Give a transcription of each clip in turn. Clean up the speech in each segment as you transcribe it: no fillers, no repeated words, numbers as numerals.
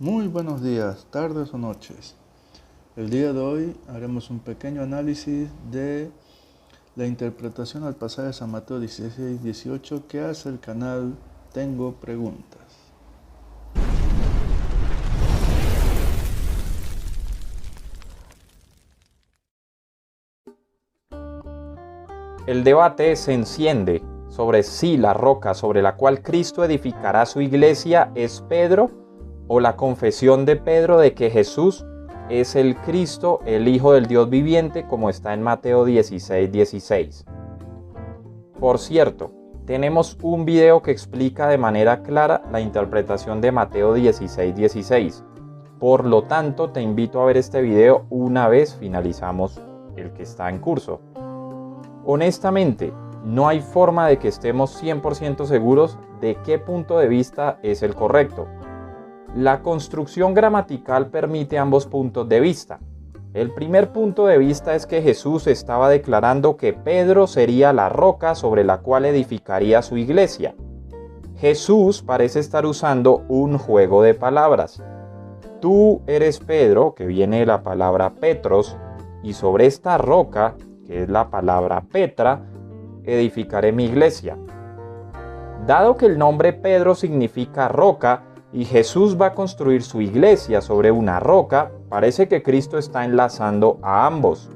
Muy buenos días, tardes o noches. El día de hoy haremos un pequeño análisis de la interpretación al pasaje de San Mateo 16-18 que hace el canal Tengo Preguntas. El debate se enciende sobre si la roca sobre la cual Cristo edificará su iglesia es Pedro o la confesión de Pedro de que Jesús es el Cristo, el Hijo del Dios viviente, como está en Mateo 16:16. Por cierto, tenemos un video que explica de manera clara la interpretación de Mateo 16:16. Por lo tanto, te invito a ver este video una vez finalizamos el que está en curso. Honestamente, no hay forma de que estemos 100% seguros de qué punto de vista es el correcto. La construcción gramatical permite ambos puntos de vista. El primer punto de vista es que Jesús estaba declarando que Pedro sería la roca sobre la cual edificaría su iglesia. Jesús parece estar usando un juego de palabras. Tú eres Pedro, que viene de la palabra Petros, y sobre esta roca, que es la palabra Petra, edificaré mi iglesia. Dado que el nombre Pedro significa roca y Jesús va a construir su iglesia sobre una roca, parece que Cristo está enlazando a ambos.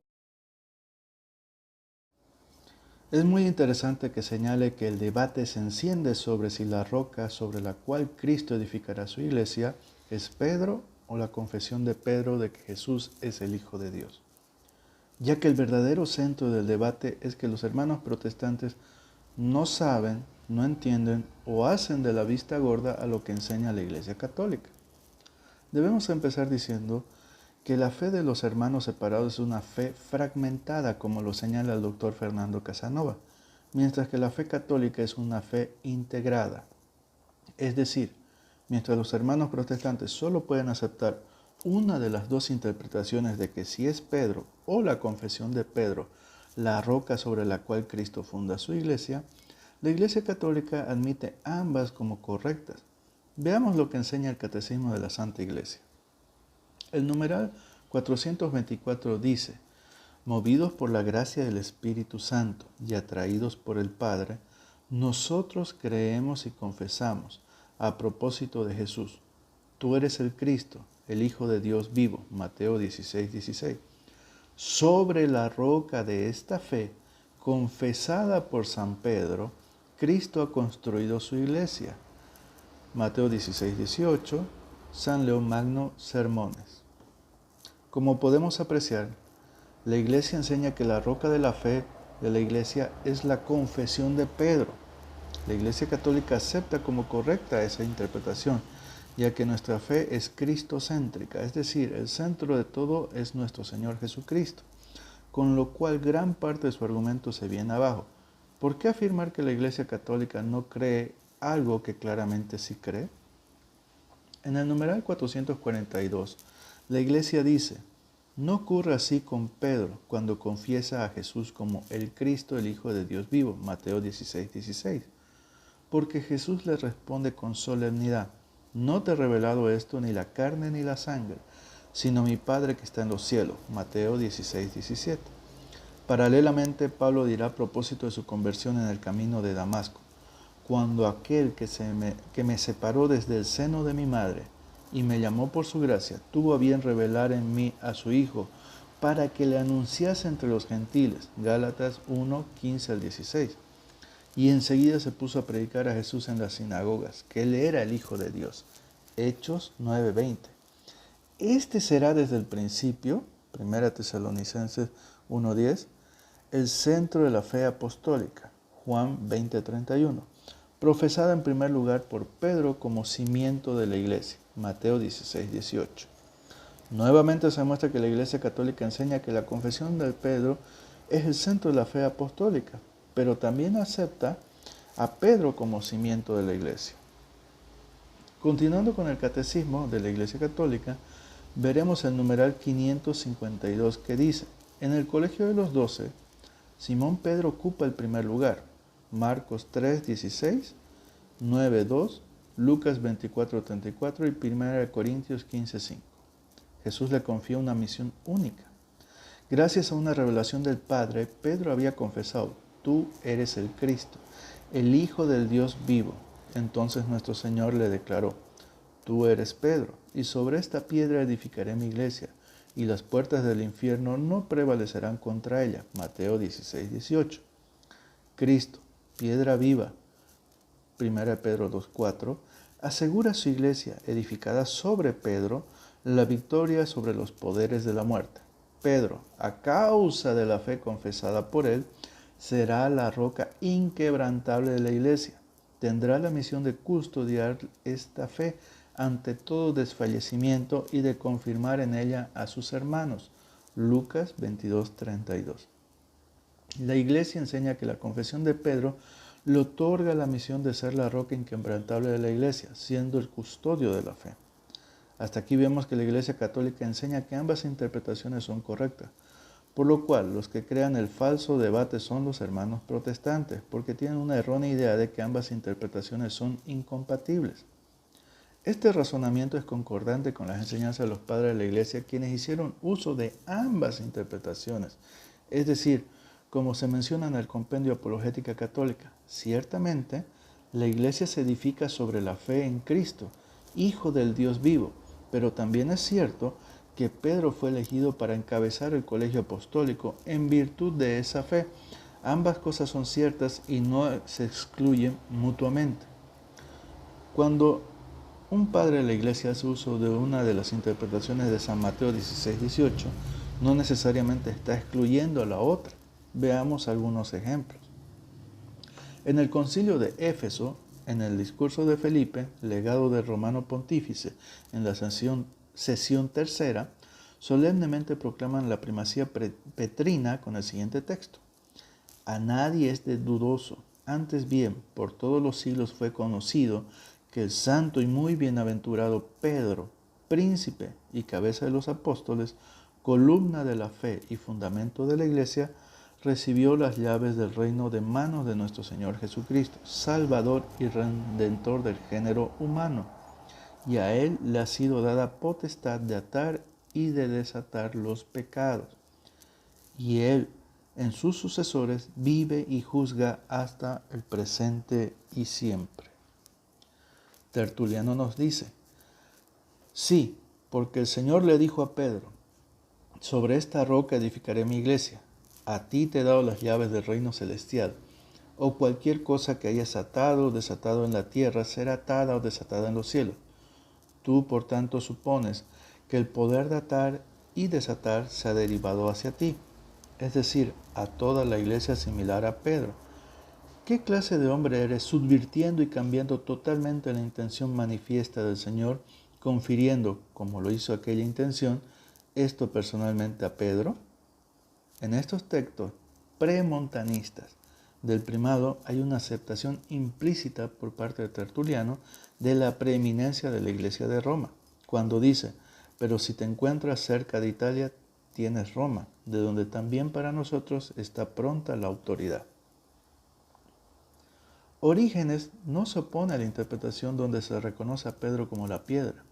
Es muy interesante que señale que el debate se enciende sobre si la roca sobre la cual Cristo edificará su iglesia es Pedro o la confesión de Pedro de que Jesús es el Hijo de Dios, ya que el verdadero centro del debate es que los hermanos protestantes no saben, no entienden o hacen de la vista gorda a lo que enseña la Iglesia Católica. Debemos empezar diciendo que la fe de los hermanos separados es una fe fragmentada, como lo señala el doctor Fernando Casanova, mientras que la fe católica es una fe integrada. Es decir, mientras los hermanos protestantes solo pueden aceptar una de las dos interpretaciones de que si es Pedro o la confesión de Pedro la roca sobre la cual Cristo funda su iglesia, la Iglesia Católica admite ambas como correctas. Veamos lo que enseña el Catecismo de la Santa Iglesia. El numeral 424 dice: movidos por la gracia del Espíritu Santo y atraídos por el Padre, nosotros creemos y confesamos, a propósito de Jesús: tú eres el Cristo, el Hijo de Dios vivo. Mateo 16:16. Sobre la roca de esta fe, confesada por San Pedro, Cristo ha construido su iglesia. Mateo 16:18, San León Magno, Sermones. Como podemos apreciar, la iglesia enseña que la roca de la fe de la iglesia es la confesión de Pedro. La Iglesia Católica acepta como correcta esa interpretación, ya que nuestra fe es cristocéntrica, es decir, el centro de todo es nuestro Señor Jesucristo, con lo cual gran parte de su argumento se viene abajo. ¿Por qué afirmar que la Iglesia Católica no cree algo que claramente sí cree? En el numeral 442, la Iglesia dice: no ocurre así con Pedro cuando confiesa a Jesús como el Cristo, el Hijo de Dios vivo, Mateo 16:16. Porque Jesús le responde con solemnidad: no te he revelado esto ni la carne ni la sangre, sino mi Padre que está en los cielos. Mateo 16:17. Paralelamente, Pablo dirá a propósito de su conversión en el camino de Damasco: cuando aquel que me separó desde el seno de mi madre y me llamó por su gracia, tuvo a bien revelar en mí a su Hijo, para que le anunciase entre los gentiles. Gálatas 1:15-16. Y enseguida se puso a predicar a Jesús en las sinagogas, que él era el Hijo de Dios. Hechos 9:20. Este será desde el principio, 1 Tesalonicenses 1:10, el centro de la fe apostólica, Juan 20:31, profesada en primer lugar por Pedro como cimiento de la iglesia, Mateo 16:18. Nuevamente se muestra que la Iglesia Católica enseña que la confesión de Pedro es el centro de la fe apostólica, pero también acepta a Pedro como cimiento de la iglesia. Continuando con el catecismo de la Iglesia Católica, veremos el numeral 552 que dice: en el colegio de los 12, Simón Pedro ocupa el primer lugar, Marcos 3:16, 9:2 Lucas 24:34 y 1 Corintios 15:5. Jesús le confía una misión única. Gracias a una revelación del Padre, Pedro había confesado: tú eres el Cristo, el Hijo del Dios vivo. Entonces nuestro Señor le declaró: tú eres Pedro, y sobre esta piedra edificaré mi iglesia, y las puertas del infierno no prevalecerán contra ella. Mateo 16:18. Cristo, piedra viva, 1 Pedro 2:4, asegura a su iglesia, edificada sobre Pedro, la victoria sobre los poderes de la muerte. Pedro, a causa de la fe confesada por él, será la roca inquebrantable de la iglesia. Tendrá la misión de custodiar esta fe ante todo desfallecimiento y de confirmar en ella a sus hermanos. Lucas 22:32. La iglesia enseña que la confesión de Pedro le otorga la misión de ser la roca inquebrantable de la iglesia, siendo el custodio de la fe. Hasta aquí vemos que la Iglesia Católica enseña que ambas interpretaciones son correctas, por lo cual los que crean el falso debate son los hermanos protestantes, porque tienen una errónea idea de que ambas interpretaciones son incompatibles. Este razonamiento es concordante con las enseñanzas de los padres de la Iglesia, quienes hicieron uso de ambas interpretaciones, es decir, como se menciona en el Compendio Apologética Católica. Ciertamente, la Iglesia se edifica sobre la fe en Cristo, Hijo del Dios vivo, pero también es cierto que Pedro fue elegido para encabezar el colegio apostólico en virtud de esa fe. Ambas cosas son ciertas y no se excluyen mutuamente. Cuando un padre de la iglesia hace uso de una de las interpretaciones de San Mateo 16:18, no necesariamente está excluyendo a la otra. Veamos algunos ejemplos. En el concilio de Éfeso, en el discurso de Felipe, legado del romano pontífice, en la sesión tercera, solemnemente proclaman la primacía petrina con el siguiente texto: a nadie es de dudoso, antes bien, por todos los siglos fue conocido que el santo y muy bienaventurado Pedro, príncipe y cabeza de los apóstoles, columna de la fe y fundamento de la iglesia, recibió las llaves del reino de manos de nuestro Señor Jesucristo, Salvador y Redentor del género humano, y a él le ha sido dada potestad de atar y de desatar los pecados. Y él, en sus sucesores, vive y juzga hasta el presente y siempre. Tertuliano nos dice: sí, porque el Señor le dijo a Pedro: sobre esta roca edificaré mi iglesia. A ti te he dado las llaves del reino celestial. O cualquier cosa que hayas atado o desatado en la tierra será atada o desatada en los cielos. Tú, por tanto, supones que el poder de atar y desatar se ha derivado hacia ti, es decir, a toda la iglesia similar a Pedro. ¿Qué clase de hombre eres, subvirtiendo y cambiando totalmente la intención manifiesta del Señor, confiriendo, como lo hizo aquella intención, esto personalmente a Pedro? En estos textos premontanistas del primado hay una aceptación implícita por parte de Tertuliano de la preeminencia de la Iglesia de Roma, cuando dice: pero si te encuentras cerca de Italia, tienes Roma, de donde también para nosotros está pronta la autoridad. Orígenes no se opone a la interpretación donde se reconoce a Pedro como la piedra.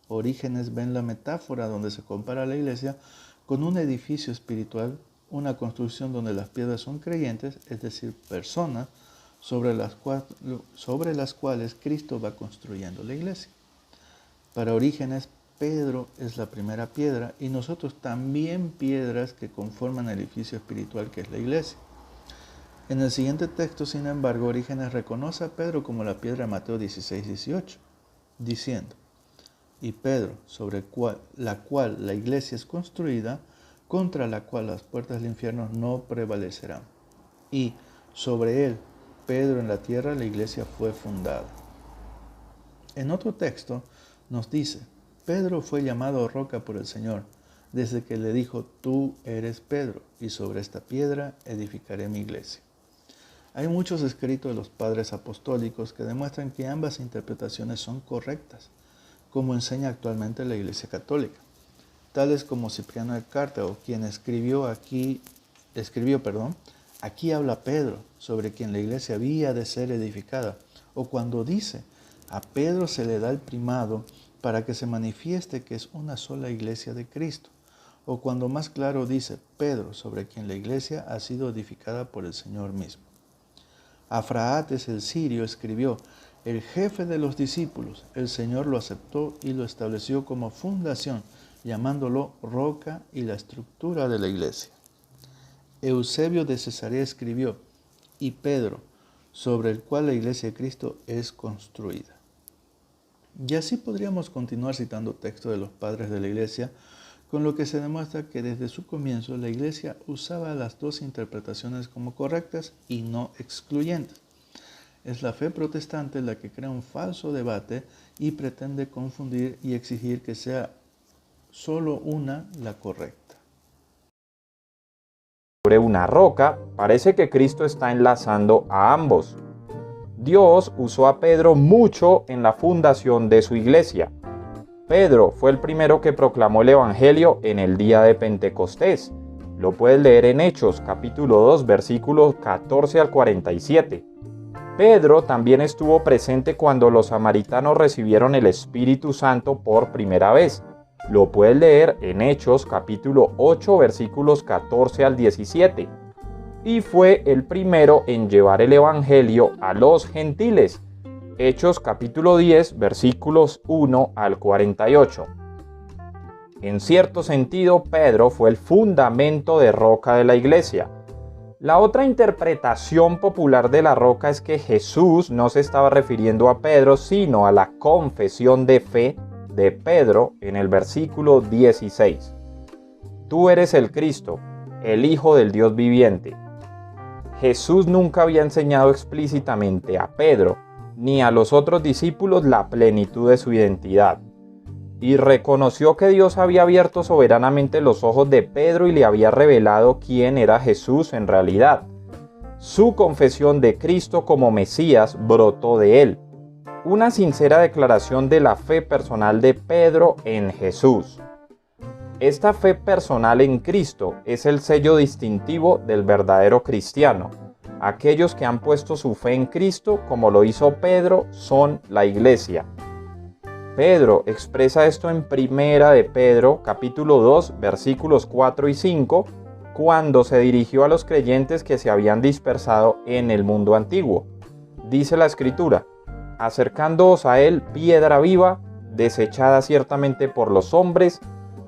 Orígenes ve en la metáfora donde se compara a la iglesia con un edificio espiritual, una construcción donde las piedras son creyentes, es decir, personas sobre las cuales Cristo va construyendo la iglesia. Para Orígenes, Pedro es la primera piedra y nosotros también piedras que conforman el edificio espiritual que es la iglesia. En el siguiente texto, sin embargo, Orígenes reconoce a Pedro como la piedra de Mateo 16:18, diciendo: y Pedro, sobre la cual la iglesia es construida, contra la cual las puertas del infierno no prevalecerán. Y sobre él, Pedro, en la tierra, la iglesia fue fundada. En otro texto nos dice: Pedro fue llamado roca por el Señor, desde que le dijo: tú eres Pedro, y sobre esta piedra edificaré mi iglesia. Hay muchos escritos de los padres apostólicos que demuestran que ambas interpretaciones son correctas, como enseña actualmente la Iglesia Católica, tales como Cipriano de Cartago, quien escribió aquí habla Pedro, sobre quien la iglesia había de ser edificada, o cuando dice: A Pedro se le da el primado para que se manifieste que es una sola iglesia de Cristo. O cuando más claro dice, Pedro, sobre quien la iglesia ha sido edificada por el Señor mismo. Afraates el sirio escribió, el jefe de los discípulos, el Señor lo aceptó y lo estableció como fundación, llamándolo roca y la estructura de la iglesia. Eusebio de Cesarea escribió, y Pedro, sobre el cual la iglesia de Cristo es construida. Y así podríamos continuar citando textos de los padres de la iglesia, con lo que se demuestra que desde su comienzo la iglesia usaba las dos interpretaciones como correctas y no excluyentes. Es la fe protestante la que crea un falso debate y pretende confundir y exigir que sea solo una la correcta. Sobre una roca, parece que Cristo está enlazando a ambos. Dios usó a Pedro mucho en la fundación de su iglesia. Pedro fue el primero que proclamó el Evangelio en el día de Pentecostés. Lo puedes leer en Hechos, capítulo 2, versículos 14 al 47. Pedro también estuvo presente cuando los samaritanos recibieron el Espíritu Santo por primera vez. Lo puedes leer en Hechos, capítulo 8, versículos 14 al 17. Y fue el primero en llevar el Evangelio a los gentiles. Hechos capítulo 10, versículos 1 al 48. En cierto sentido, Pedro fue el fundamento de roca de la iglesia. La otra interpretación popular de la roca es que Jesús no se estaba refiriendo a Pedro, sino a la confesión de fe de Pedro en el versículo 16. Tú eres el Cristo, el Hijo del Dios viviente. Jesús nunca había enseñado explícitamente a Pedro ni a los otros discípulos la plenitud de su identidad, y reconoció que Dios había abierto soberanamente los ojos de Pedro y le había revelado quién era Jesús en realidad. Su confesión de Cristo como Mesías brotó de él, una sincera declaración de la fe personal de Pedro en Jesús. Esta fe personal en Cristo es el sello distintivo del verdadero cristiano. Aquellos que han puesto su fe en Cristo, como lo hizo Pedro, son la iglesia. Pedro expresa esto en Primera de Pedro, capítulo 2, versículos 4 y 5, cuando se dirigió a los creyentes que se habían dispersado en el mundo antiguo. Dice la Escritura, acercándoos a él piedra viva, desechada ciertamente por los hombres,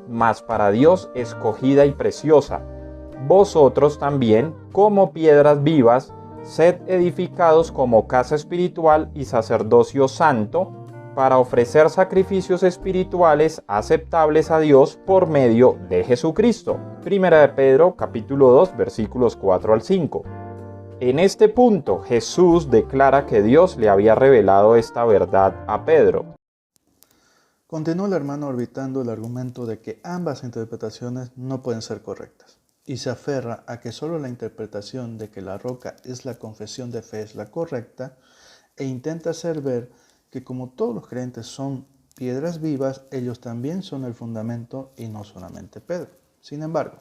mas para Dios escogida y preciosa. Vosotros también, como piedras vivas, sed edificados como casa espiritual y sacerdocio santo, para ofrecer sacrificios espirituales aceptables a Dios por medio de Jesucristo. Primera de Pedro, capítulo 2, versículos 4 al 5. En este punto, Jesús declara que Dios le había revelado esta verdad a Pedro. Continuó el hermano orbitando el argumento de que ambas interpretaciones no pueden ser correctas, y se aferra a que solo la interpretación de que la roca es la confesión de fe es la correcta, e intenta hacer ver que como todos los creyentes son piedras vivas, ellos también son el fundamento y no solamente Pedro. Sin embargo,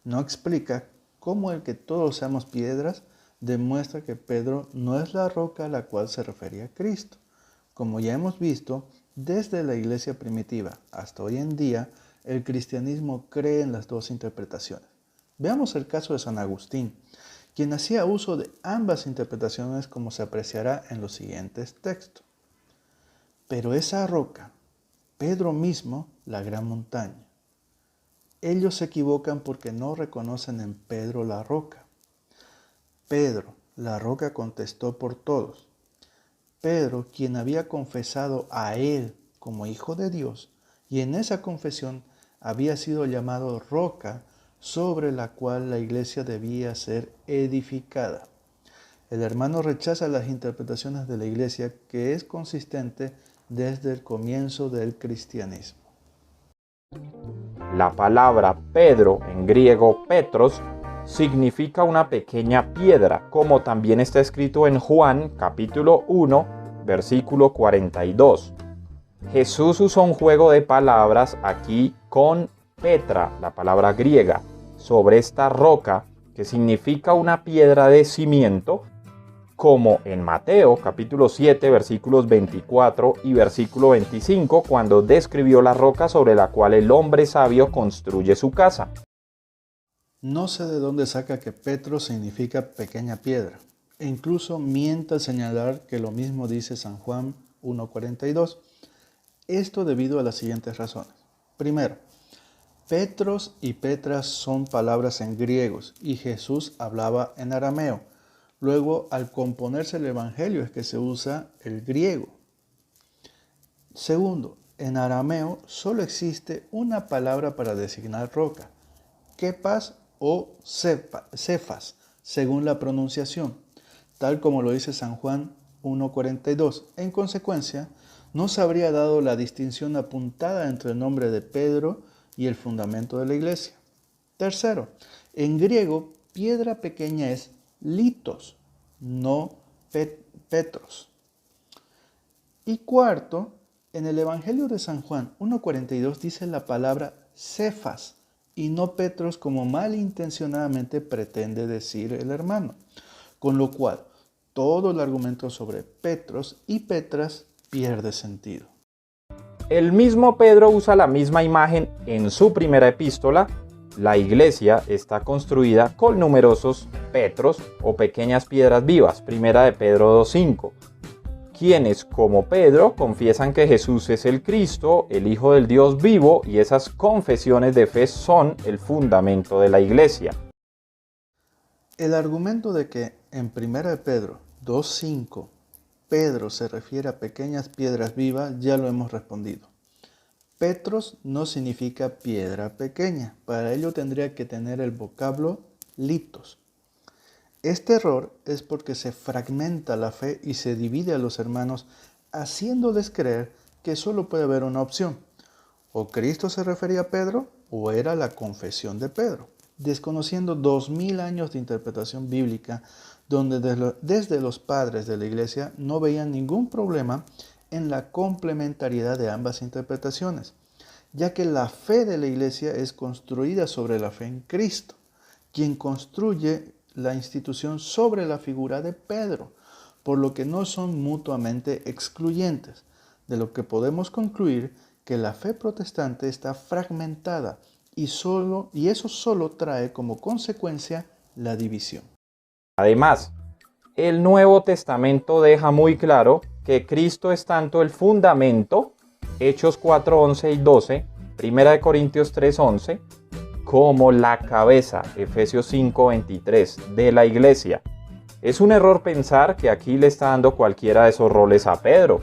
no explica cómo el que todos seamos piedras demuestra que Pedro no es la roca a la cual se refería Cristo. Como ya hemos visto, desde la iglesia primitiva hasta hoy en día, el cristianismo cree en las dos interpretaciones. Veamos el caso de San Agustín, quien hacía uso de ambas interpretaciones como se apreciará en los siguientes textos. Pero esa roca, Pedro mismo, la gran montaña. Ellos se equivocan porque no reconocen en Pedro la roca. Pedro, la roca, contestó por todos. Pedro, quien había confesado a él como Hijo de Dios, y en esa confesión había sido llamado roca sobre la cual la iglesia debía ser edificada. El hermano rechaza las interpretaciones de la iglesia que es consistente desde el comienzo del cristianismo. La palabra Pedro, en griego Petros, significa una pequeña piedra, como también está escrito en Juan capítulo 1, versículo 42. Jesús usó un juego de palabras aquí con Petra, la palabra griega, sobre esta roca, que significa una piedra de cimiento, como en Mateo capítulo 7 versículos 24 y versículo 25, cuando describió la roca sobre la cual el hombre sabio construye su casa. No sé de dónde saca que Petros significa pequeña piedra, e incluso miente al señalar que lo mismo dice San Juan 1:42. Esto debido a las siguientes razones. Primero, Petros y Petras son palabras en griegos y Jesús hablaba en arameo. Luego, al componerse el Evangelio es que se usa el griego. Segundo, en arameo solo existe una palabra para designar roca, kepas o cefas, según la pronunciación, tal como lo dice San Juan 1:42. En consecuencia, no se habría dado la distinción apuntada entre el nombre de Pedro y el fundamento de la iglesia. Tercero, en griego, piedra pequeña es litos, no petros. Y cuarto, en el Evangelio de San Juan 1:42 dice la palabra cefas y no petros, como malintencionadamente pretende decir el hermano. Con lo cual, todo el argumento sobre Petros y Petras pierde sentido. El mismo Pedro usa la misma imagen en su primera epístola. La iglesia está construida con numerosos petros o pequeñas piedras vivas, primera de Pedro 2:5, quienes como Pedro confiesan que Jesús es el Cristo, el Hijo del Dios vivo, y esas confesiones de fe son el fundamento de la iglesia. El argumento de que en primera de Pedro 2:5 Pedro se refiere a pequeñas piedras vivas ya lo hemos respondido. Petros no significa piedra pequeña, para ello tendría que tener el vocablo litos. Este error es porque se fragmenta la fe y se divide a los hermanos, haciéndoles creer que solo puede haber una opción. O Cristo se refería a Pedro o era la confesión de Pedro, desconociendo 2000 años de interpretación bíblica donde desde los padres de la iglesia no veían ningún problema en la complementariedad de ambas interpretaciones, ya que la fe de la iglesia es construida sobre la fe en Cristo, quien construye la institución sobre la figura de Pedro, por lo que no son mutuamente excluyentes, de lo que podemos concluir que la fe protestante está fragmentada y eso solo trae como consecuencia la división. Además, el Nuevo Testamento deja muy claro que Cristo es tanto el fundamento, Hechos 4:11 y 12, 1 Corintios 3:11, como la cabeza, Efesios 5:23, de la iglesia. Es un error pensar que aquí le está dando cualquiera de esos roles a Pedro.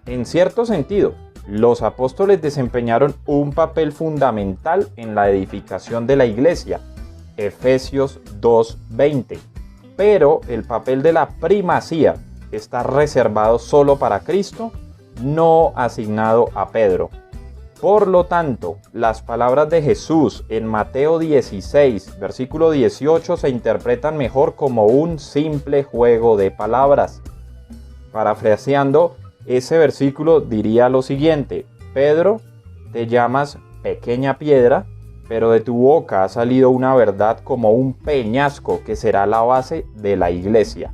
En cierto sentido, los apóstoles desempeñaron un papel fundamental en la edificación de la iglesia, Efesios 2:20. Pero el papel de la primacía está reservado solo para Cristo, no asignado a Pedro. Por lo tanto, las palabras de Jesús en Mateo 16, versículo 18, se interpretan mejor como un simple juego de palabras. Parafraseando ese versículo diría lo siguiente: Pedro, te llamas pequeña piedra, pero de tu boca ha salido una verdad como un peñasco que será la base de la iglesia.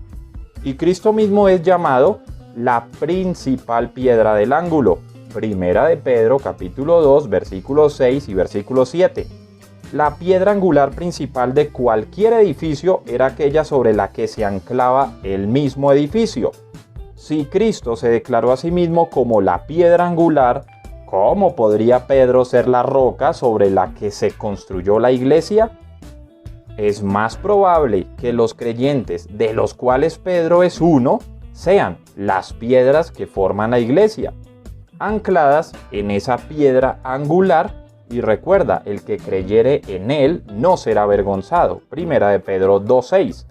Y Cristo mismo es llamado la principal piedra del ángulo. Primera de Pedro capítulo 2 versículos 6 y versículo 7. La piedra angular principal de cualquier edificio era aquella sobre la que se anclaba el mismo edificio. Si Cristo se declaró a sí mismo como la piedra angular, ¿cómo podría Pedro ser la roca sobre la que se construyó la iglesia? Es más probable que los creyentes, de los cuales Pedro es uno, sean las piedras que forman la iglesia, ancladas en esa piedra angular. Y recuerda, el que creyere en él no será avergonzado. Primera de Pedro 2:6.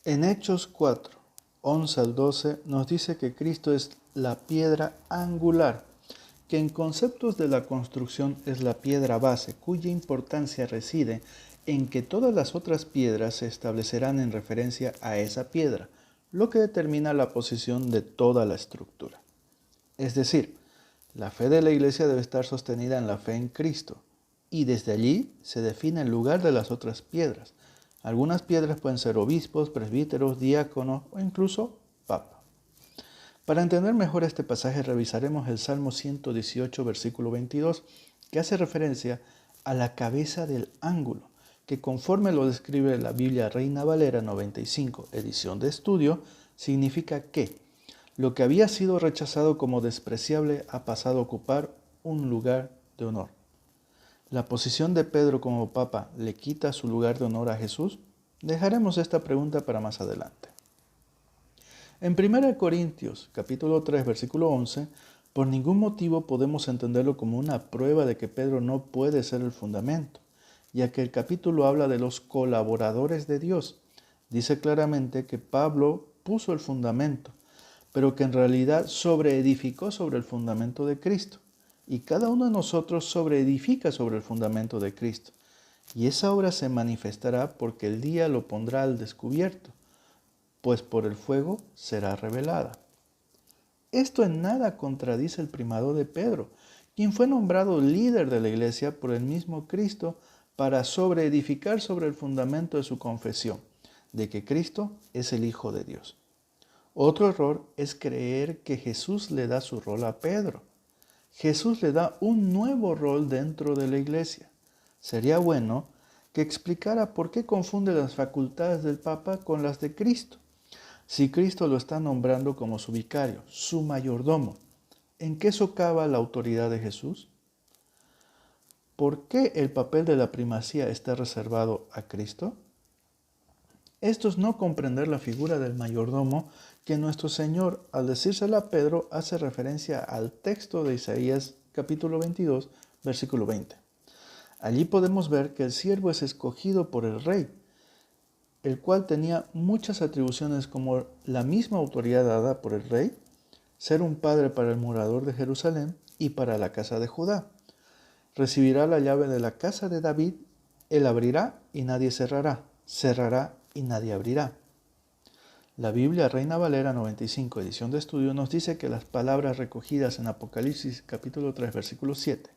En Hechos 4, 11 al 12 nos dice que Cristo es la piedra angular, que en conceptos de la construcción es la piedra base, cuya importancia reside en que todas las otras piedras se establecerán en referencia a esa piedra, lo que determina la posición de toda la estructura. Es decir, la fe de la iglesia debe estar sostenida en la fe en Cristo, y desde allí se define el lugar de las otras piedras, Algunas piedras pueden ser obispos, presbíteros, diáconos o incluso papa. Para entender mejor este pasaje revisaremos el Salmo 118, versículo 22, que hace referencia a la cabeza del ángulo, que conforme lo describe la Biblia Reina Valera 95, edición de estudio, significa que lo que había sido rechazado como despreciable ha pasado a ocupar un lugar de honor. ¿La posición de Pedro como papa le quita su lugar de honor a Jesús? Dejaremos esta pregunta para más adelante. En 1 Corintios, capítulo 3, versículo 11, por ningún motivo podemos entenderlo como una prueba de que Pedro no puede ser el fundamento, ya que el capítulo habla de los colaboradores de Dios. Dice claramente que Pablo puso el fundamento, pero que en realidad sobreedificó sobre el fundamento de Cristo. Y cada uno de nosotros sobreedifica sobre el fundamento de Cristo. Y esa obra se manifestará porque el día lo pondrá al descubierto, pues por el fuego será revelada. Esto en nada contradice el primado de Pedro, quien fue nombrado líder de la iglesia por el mismo Cristo para sobreedificar sobre el fundamento de su confesión, de que Cristo es el Hijo de Dios. Otro error es creer que Jesús le da su rol a Pedro. Jesús le da un nuevo rol dentro de la iglesia. Sería bueno que explicara por qué confunde las facultades del Papa con las de Cristo. Si Cristo lo está nombrando como su vicario, su mayordomo, ¿en qué socava la autoridad de Jesús? ¿Por qué el papel de la primacía está reservado a Cristo? Esto es no comprender la figura del mayordomo que nuestro Señor, al decírsela a Pedro, hace referencia al texto de Isaías capítulo 22, versículo 20. Allí podemos ver que el siervo es escogido por el rey, el cual tenía muchas atribuciones como la misma autoridad dada por el rey, ser un padre para el morador de Jerusalén y para la casa de Judá. Recibirá la llave de la casa de David, él abrirá y nadie cerrará, cerrará y nadie abrirá. La Biblia Reina Valera 95, edición de estudio, nos dice que las palabras recogidas en Apocalipsis capítulo 3, versículo 7,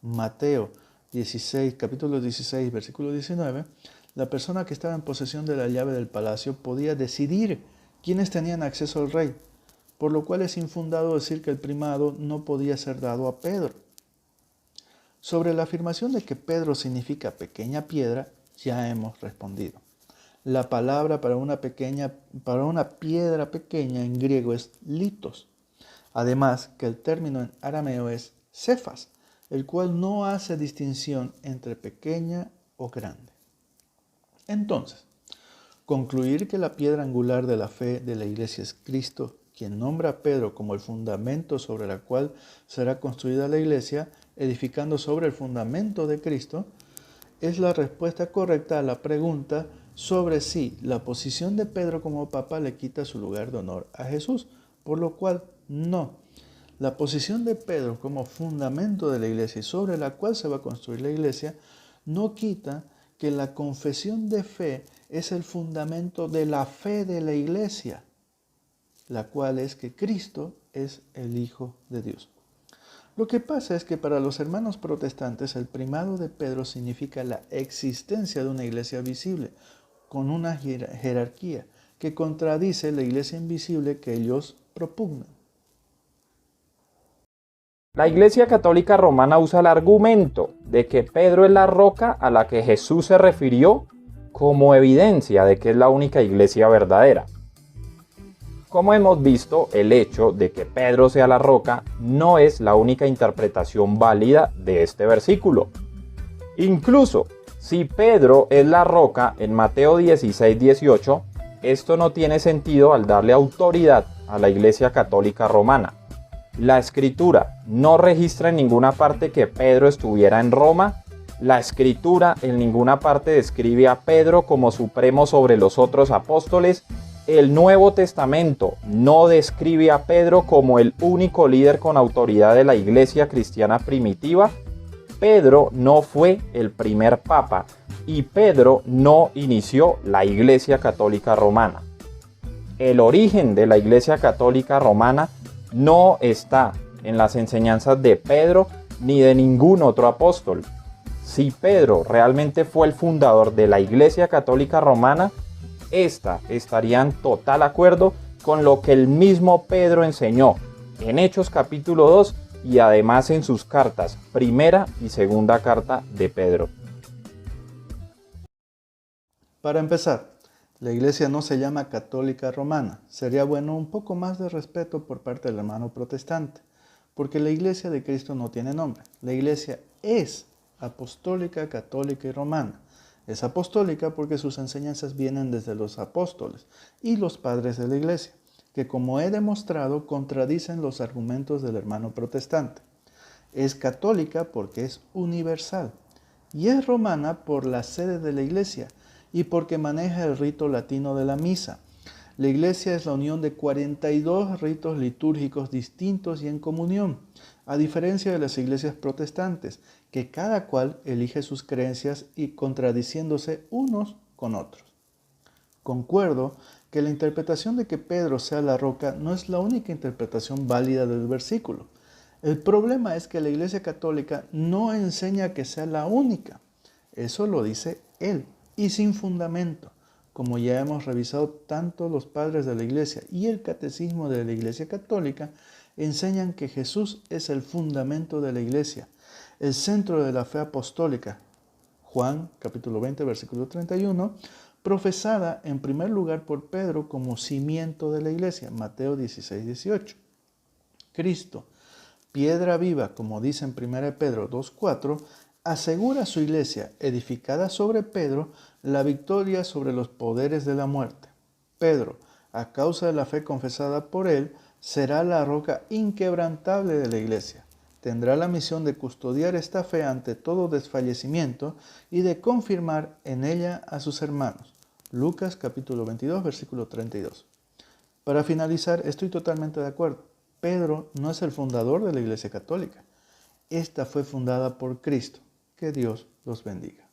Mateo 16, capítulo 16, versículo 19, la persona que estaba en posesión de la llave del palacio podía decidir quiénes tenían acceso al rey, por lo cual es infundado decir que el primado no podía ser dado a Pedro. Sobre la afirmación de que Pedro significa pequeña piedra, ya hemos respondido. La palabra para una piedra pequeña en griego es litos. Además, que el término en arameo es cefas, el cual no hace distinción entre pequeña o grande. Entonces, concluir que la piedra angular de la fe de la iglesia es Cristo, quien nombra a Pedro como el fundamento sobre el cual será construida la iglesia, edificando sobre el fundamento de Cristo, es la respuesta correcta a la pregunta sobre si la posición de Pedro como papa le quita su lugar de honor a Jesús, por lo cual no. La posición de Pedro como fundamento de la iglesia y sobre la cual se va a construir la iglesia no quita que la confesión de fe es el fundamento de la fe de la iglesia, la cual es que Cristo es el Hijo de Dios. Lo que pasa es que para los hermanos protestantes el primado de Pedro significa la existencia de una iglesia visible, con una jerarquía que contradice la iglesia invisible que ellos propugnan. La Iglesia Católica Romana usa el argumento de que Pedro es la roca a la que Jesús se refirió como evidencia de que es la única iglesia verdadera. Como hemos visto, el hecho de que Pedro sea la roca no es la única interpretación válida de este versículo. Incluso, si Pedro es la roca en Mateo 16, 18, esto no tiene sentido al darle autoridad a la Iglesia Católica Romana. La Escritura no registra en ninguna parte que Pedro estuviera en Roma. La Escritura en ninguna parte describe a Pedro como supremo sobre los otros apóstoles. El Nuevo Testamento no describe a Pedro como el único líder con autoridad de la Iglesia cristiana primitiva. Pedro no fue el primer papa y Pedro no inició la Iglesia Católica Romana. El origen de la Iglesia Católica Romana no está en las enseñanzas de Pedro ni de ningún otro apóstol, Si Pedro realmente fue el fundador de la Iglesia Católica Romana, esta estaría en total acuerdo con lo que el mismo Pedro enseñó en Hechos capítulo 2 y además en sus cartas, primera y segunda carta de Pedro. Para empezar, la iglesia no se llama católica romana. Sería bueno un poco más de respeto por parte del hermano protestante, porque la iglesia de Cristo no tiene nombre. La iglesia es apostólica, católica y romana. Es apostólica porque sus enseñanzas vienen desde los apóstoles y los padres de la iglesia, que como he demostrado contradicen los argumentos del hermano protestante. Es católica porque es universal y es romana por la sede de la iglesia y porque maneja el rito latino de la misa. La iglesia es la unión de 42 ritos litúrgicos distintos y en comunión, a diferencia de las iglesias protestantes, que cada cual elige sus creencias y contradiciéndose unos con otros. Concuerdo que la interpretación de que Pedro sea la roca no es la única interpretación válida del versículo. El problema es que la Iglesia Católica no enseña que sea la única. Eso lo dice él, y sin fundamento. Como ya hemos revisado, tanto los padres de la Iglesia y el catecismo de la Iglesia Católica enseñan que Jesús es el fundamento de la Iglesia, el centro de la fe apostólica. Juan, capítulo 20, versículo 31, profesada en primer lugar por Pedro como cimiento de la Iglesia, Mateo 16, 18. Cristo, piedra viva, como dice en 1 Pedro 2:4, asegura a su iglesia, edificada sobre Pedro, la victoria sobre los poderes de la muerte. Pedro, a causa de la fe confesada por él, será la roca inquebrantable de la iglesia. Tendrá la misión de custodiar esta fe ante todo desfallecimiento y de confirmar en ella a sus hermanos. Lucas capítulo 22, versículo 32. Para finalizar, estoy totalmente de acuerdo. Pedro no es el fundador de la Iglesia Católica. Esta fue fundada por Cristo. Que Dios los bendiga.